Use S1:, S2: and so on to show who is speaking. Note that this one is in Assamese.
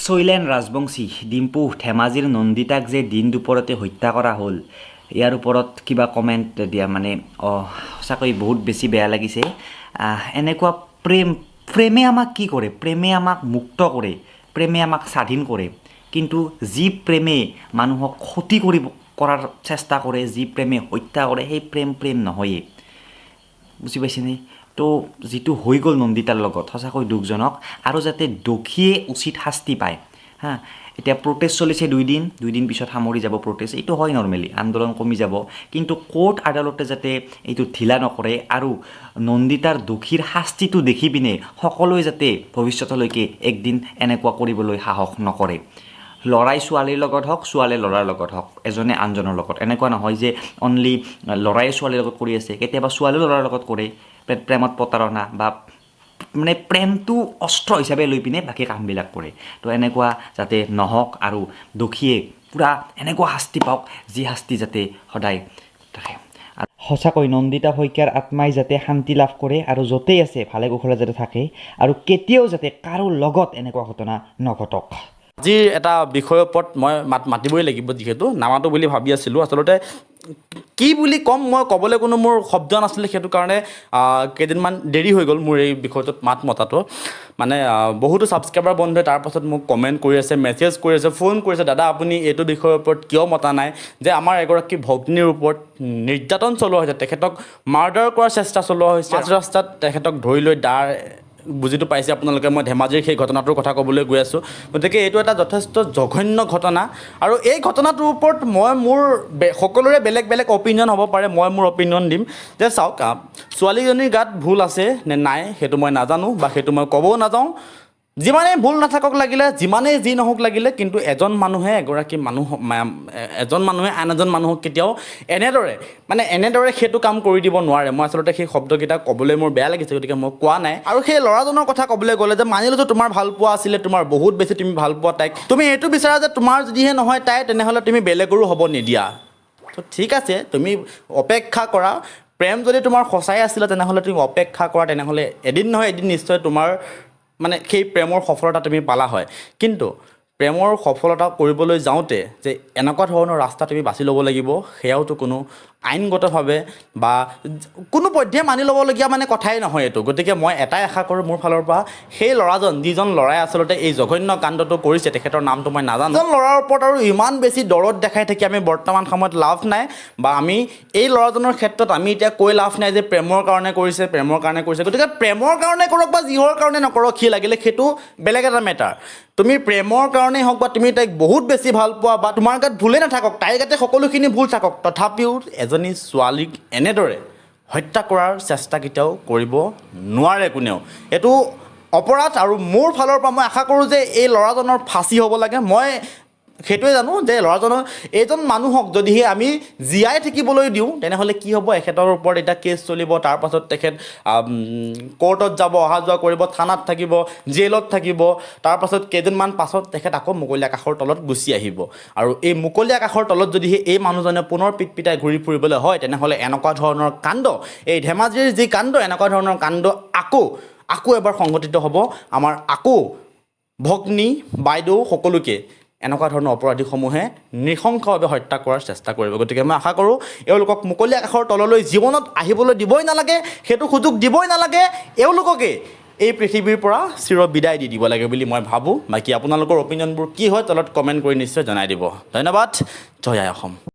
S1: শৈলেন ৰাজবংশী ডিম্পু ধেমাজিৰ নন্দিতাক যে দিন দুপৰতে হত্যা কৰা হ'ল ইয়াৰ ওপৰত কিবা কমেণ্ট দিয়া মানে সঁচাকৈ বহুত বেছি বেয়া লাগিছে এনেকুৱা প্ৰেমে আমাক কি কৰে প্ৰেমে আমাক মুক্ত কৰে প্ৰেমে আমাক স্বাধীন কৰে কিন্তু যি প্ৰেমে মানুহক ক্ষতি কৰাৰ চেষ্টা কৰে যি প্ৰেমে হত্যা কৰে সেই প্ৰেম নহয়েই বুজি পাইছেনে তো যিটো হৈ গ'ল নন্দিতাৰ লগত সঁচাকৈ দুখজনক আৰু যাতে দোষীয়ে উচিত শাস্তি পায় হা এতিয়া প্ৰটেষ্ট চলিছে দুই দিন পিছত সামৰি যাব প্ৰটেষ্ট এইটো হয় নৰ্মেলি আন্দোলন কমি যাব কিন্তু কোৰ্ট আদালতে যাতে এইটো ঢিলা নকৰে আৰু নন্দিতাৰ দোষীৰ শাস্তিটো দেখি পিনে সকলোৱে যাতে ভৱিষ্যতলৈকে একদিন এনেকুৱা কৰিবলৈ সাহস নকৰে লৰাই ছোৱালীৰ লগত হওক ছোৱালীয়ে ল'ৰাৰ লগত হওক এজনে আনজনৰ লগত এনেকুৱা নহয় যে অনলি লৰাই ছোৱালীৰ লগত কৰি আছে কেতিয়াবা ছোৱালীও ল'ৰাৰ লগত কৰে প্ৰেমত প্ৰতাৰণা বা মানে প্ৰেমটো অস্ত্ৰ হিচাপে লৈ পিনে বাকী কামবিলাক কৰে তো এনেকুৱা যাতে নহওক আৰু দোষীয়ে পূৰা এনেকুৱা শাস্তি পাওক যি শাস্তি যাতে সদায় থাকে আৰু সঁচাকৈ নন্দিতা শইকীয়াৰ আত্মাই যাতে শান্তি লাভ কৰে আৰু য'তেই আছে ভালে কুশলে যাতে থাকে আৰু কেতিয়াও যাতে কাৰো লগত এনেকুৱা ঘটনা নঘটক
S2: আজি এটা বিষয়ৰ ওপৰত মই মাতিবই লাগিব যিহেতু নামাতো বুলি ভাবি আছিলোঁ আচলতে কি বুলি ক'ম মই ক'বলৈ কোনো মোৰ শব্দ নাছিলে সেইটো কাৰণে কেইদিনমান দেৰি হৈ গ'ল মোৰ এই বিষয়টোত মাত মতাটো মানে বহুতো ছাবস্ক্ৰাইবাৰ বন্ধুৱে তাৰপাছত মোক কমেণ্ট কৰি আছে মেছেজ কৰি আছে ফোন কৰিছে দাদা আপুনি এইটো বিষয়ৰ ওপৰত কিয় মতা নাই যে আমাৰ এগৰাকী ভগ্নীৰ ওপৰত নিৰ্যাতন চলোৱা হৈছে তেখেতক মাৰ্ডাৰ কৰাৰ চেষ্টা চলোৱা হৈছে ৰাস্তাত তেখেতক ধৰি লৈ বুজিটো পাইছে আপোনালোকে মই ধেমাজিৰ সেই ঘটনাটোৰ কথা ক'বলৈ গৈ আছোঁ গতিকে এইটো এটা যথেষ্ট জঘন্য ঘটনা আৰু এই ঘটনাটোৰ ওপৰত মই মোৰ সকলোৰে বেলেগ বেলেগ অপিনিয়ন হ'ব পাৰে মই মোৰ অপিনিয়ন দিম যে চাওক ছোৱালীজনীৰ গাত ভুল আছে নে নাই সেইটো মই নাজানো বা সেইটো মই ক'বও নাযাওঁ যিমানেই ভুল নাথাকক লাগিলে যিমানেই যি নহওক লাগিলে কিন্তু এজন মানুহে আন এজন মানুহক কেতিয়াও এনেদৰে সেইটো কাম কৰি দিব নোৱাৰে মই আচলতে সেই শব্দকেইটা ক'বলৈ মোৰ বেয়া লাগিছে গতিকে মই কোৱা নাই আৰু সেই ল'ৰাজনৰ কথা ক'বলৈ গ'লে যে মানি লৈছোঁ তোমাৰ ভাল পোৱা আছিলে তোমাৰ বহুত বেছি তুমি ভাল পোৱা তাইক তুমি এইটো বিচাৰা যে তোমাৰ যদিহে নহয় তাই তেনেহ'লে তুমি বেলেগৰো হ'ব নিদিয়া তো ঠিক আছে তুমি অপেক্ষা কৰা প্ৰেম যদি তোমাৰ সঁচাই আছিলে তেনেহ'লে তুমি অপেক্ষা কৰা তেনেহ'লে এদিন নহয় এদিন নিশ্চয় তোমাৰ মানে সেই প্ৰেমৰ সফলতা তুমি পালা হয় কিন্তু প্ৰেমৰ সফলতা কৰিবলৈ যাওঁতে যে এনেকুৱা ধৰণৰ ৰাস্তা তুমি বাছি ল'ব লাগিব সেয়াওতো কোনো আইনগতভাৱে বা কোনো পধ্যে মানি ল'বলগীয়া মানে কথাই নহয় এইটো গতিকে মই এটাই আশা কৰোঁ মোৰ ফালৰ পৰা সেই যিজন ল'ৰাই আচলতে এই জঘন্য কাণ্ডটো কৰিছে তেখেতৰ নামটো মই নাজানো এজন ল'ৰাৰ ওপৰত আৰু ইমান বেছি দৰদ দেখাই থাকি আমি বৰ্তমান সময়ত লাভ নাই বা আমি এই ল'ৰাজনৰ ক্ষেত্ৰত আমি এতিয়া কৈ লাভ নাই যে প্ৰেমৰ কাৰণে কৰিছে গতিকে প্ৰেমৰ কাৰণে কৰক বা যিহৰ কাৰণে নকৰক সি লাগিলে সেইটো বেলেগ এটা মেটাৰ তুমি প্ৰেমৰ কাৰণেই হওক বা তুমি তাইক বহুত বেছি ভাল পোৱা বা তোমাৰ গাত ভুলেই নাথাকক তাইৰ গাতে সকলোখিনি ভুল থাকক তথাপিও এজনী ছোৱালীক এনেদৰে হত্যা কৰাৰ চেষ্টা কেতিয়াও কৰিব নোৱাৰে কোনেও এইটো অপৰাধ আৰু মোৰ ফালৰ পৰা মই আশা কৰোঁ যে এই ল'ৰাজনৰ ফাঁচি হ'ব লাগে মই সেইটোৱে জানো যে ল'ৰাজনৰ এইজন মানুহক যদিহে আমি জীয়াই থাকিবলৈ দিওঁ তেনেহ'লে কি হ'ব এখেতৰ ওপৰত এতিয়া কেছ চলিব তাৰপাছত তেখেত কোৰ্টত যাব অহা যোৱা কৰিব থানাত থাকিব জেলত থাকিব তাৰপাছত কেইদিনমান পাছত তেখেত আকৌ মুকলি আকাশৰ তলত গুচি আহিব আৰু এই মুকলি আকাশৰ তলত যদিহে এই মানুহজনে পুনৰ পিটপিটাই ঘূৰি ফুৰিবলৈ হয় তেনেহ'লে এনেকুৱা ধৰণৰ কাণ্ড এই ধেমাজিৰ যি কাণ্ড এনেকুৱা ধৰণৰ কাণ্ড আকৌ এবাৰ সংঘটিত হ'ব আমাৰ আকৌ ভগ্নী বাইদেউ সকলোকে এনেকুৱা ধৰণৰ অপৰাধীসমূহে নৃশংসভাৱে হত্যা কৰাৰ চেষ্টা কৰিব গতিকে মই আশা কৰোঁ এওঁলোকক মুকলি আকাশৰ তললৈ জীৱনত আহিবলৈ দিবই নালাগে সেইটো সুযোগ দিবই নালাগে এওঁলোককে এই পৃথিৱীৰ পৰা চিৰ বিদায় দি দিব লাগে বুলি মই ভাবোঁ বাকী আপোনালোকৰ অপিনিয়নবোৰ কি হয় তলত কমেণ্ট কৰি নিশ্চয় জনাই দিব ধন্যবাদ জয় আই অসম